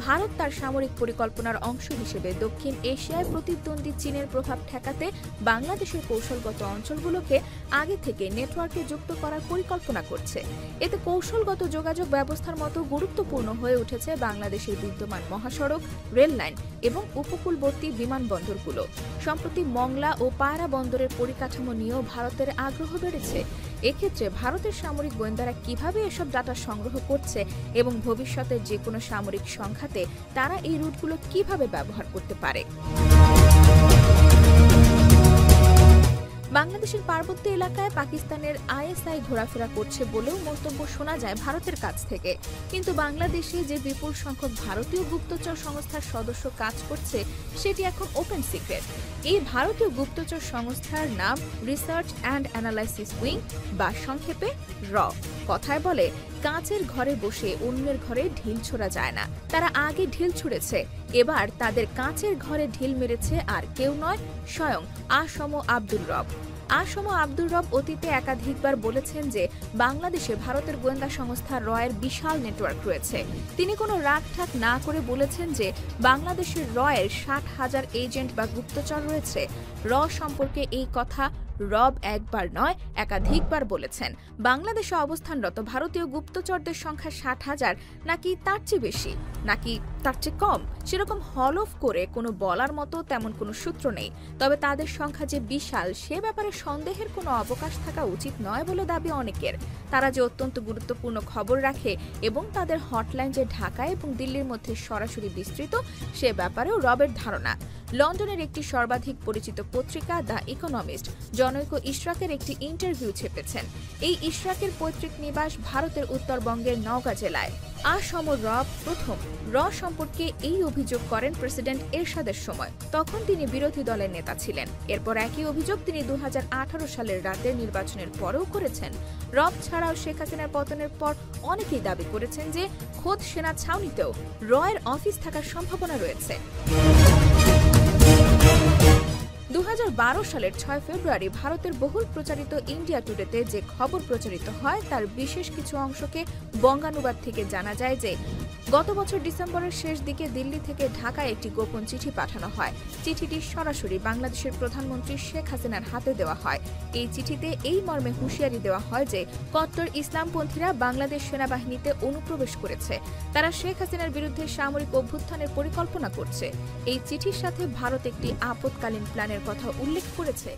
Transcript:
ভারত তার সামরিক পরিকল্পনার অংশ হিসেবে দক্ষিণ এশিয়ায় প্রতিদ্বন্দ্বী চীনের প্রভাব ঠেকাতে বাংলাদেশের কৌশলগত অঞ্চলগুলোকে আগে থেকে নেটওয়ার্কে যুক্ত করার পরিকল্পনা করছে। এতে কৌশলগত যোগাযোগ ব্যবস্থার মতো গুরুত্বপূর্ণ হয়ে উঠেছে বাংলাদেশের বিদ্যমান মহাসড়ক, রেললাইন এবং উপকূলবর্তী বিমানবন্দরগুলো। সম্প্রতি মংলা ও পায়রা বন্দরের পরিকাঠামো নিয়েও ভারতের আগ্রহ বেড়েছে। এক্ষেত্রে ভারতের সামরিক গোয়েন্দারা কিভাবে এসব ডাটা সংগ্রহ করছে এবং ভবিষ্যতের যে কোনো সামরিক সংঘাতে তারা এই রুটগুলো কিভাবে ব্যবহার করতে পারে। বাংলাদেশের পার্বত্য এলাকায় পাকিস্তানের আইএসআই ঘোরাফেরা করছে বলেও মন্তব্য শোনা যায় ভারতের কাছ থেকে। কিন্তু বাংলাদেশে যে বিপুল সংখ্যক ভারতীয় গুপ্তচর সংস্থার সদস্য কাজ করছে সেটি এখন ওপেন সিক্রেট। এই ভারতীয় গুপ্তচর সংস্থার নাম রিসার্চ অ্যান্ড অ্যানালাইসিস উইং বা সংক্ষেপে র। কথায় বলে, কাঁচের ঘরে বসে অন্যের ঘরে ঢিল ছোড়া যায় না। তারা আগে ঢিল ছুঁড়েছে, এবার তাদের কাঁচের ঘরে ঢিল মেরেছে আর কেউ নয়, স্বয়ং আসম আব্দুর রব। আসম আব্দুর রব অতীতে একাধিকবার বলেছেন যে বাংলাদেশে ভারতের গোয়েন্দা সংস্থা রয়ের বিশাল নেটওয়ার্ক রয়েছে। তিনি কোনো রাগঠাক না করে বলেছেন যে বাংলাদেশের রয়ের 60,000 এজেন্ট বা গুপ্তচর রয়েছে। র সম্পর্কে এই কথা রব একবার নয়, একাধিকবার বলেছেন। বাংলাদেশে অবস্থানরত ভারতীয় গুপ্তচরদের সংখ্যা 60,000 নাকি তার চেয়ে বেশি, নাকি তার চেয়ে কম, সেরকম হলফ করে কোনো বলার মতো তেমন কোনো সূত্র নেই। তবে তাদের সংখ্যা যে বিশাল সে ব্যাপারে সন্দেহের কোনো অবকাশ থাকা উচিত নয় বলে দাবি অনেকের। তারা যে অত্যন্ত গুরুত্বপূর্ণ খবর রাখে এবং তাদের হটলাইন যে ঢাকা এবং দিল্লির মধ্যে সরাসরি বিস্তৃত সে ব্যাপারেও রবের ধারণা। লন্ডনের একটি সর্বাধিক পরিচিত পত্রিকা দ্য ইকোনমিস্ট জনৈক ইশরাকের একটি ইন্টারভিউ ছেপেছেন। এই ইশরাকের পৈতৃক নিবাস ভারতের উত্তরবঙ্গের নওগাঁ জেলায়। আসম রব প্রথম র সম্পর্কে এই অভিযোগ করেন প্রেসিডেন্ট এরশাদের সময়। তখন তিনি বিরোধী দলের নেতা ছিলেন। এরপর একই অভিযোগ তিনি 2018 সালের রাতে নির্বাচনের পরেও করেছেন। রব ছাড়াও শেখ হাসিনার পতনের পর অনেকেই দাবি করেছেন যে খোদ সেনা ছাউনিতেও রয়ের অফিস থাকার সম্ভাবনা রয়েছে। 2012 সালের 6 ফেব্রুয়ারি ভারতের বহুল প্রচারিত ইন্ডিয়া টুডেতে যে খবর প্রচারিত হয় তার বিশেষ কিছু অংশকে বঙ্গানুবাদ থেকে জানা যায় যে গত বছর ডিসেম্বরের শেষ দিকে দিল্লি থেকে ঢাকায় একটি গোপন চিঠি পাঠানো হয়। চিঠিটি সরাসরি বাংলাদেশের প্রধানমন্ত্রী শেখ হাসিনার হাতে দেওয়া হয়। এই চিঠিতে এই মর্মে হুঁশিয়ারি দেওয়া হয় যে কট্টর ইসলামপন্থীরা বাংলাদেশ সেনাবাহিনীতে অনুপ্রবেশ করেছে। তারা শেখ হাসিনার বিরুদ্ধে সামরিক অভ্যুত্থানের পরিকল্পনা করছে। এই চিঠির সাথে ভারত একটি আপৎকালীন প্ল্যানের কথা উল্লেখ করেছে।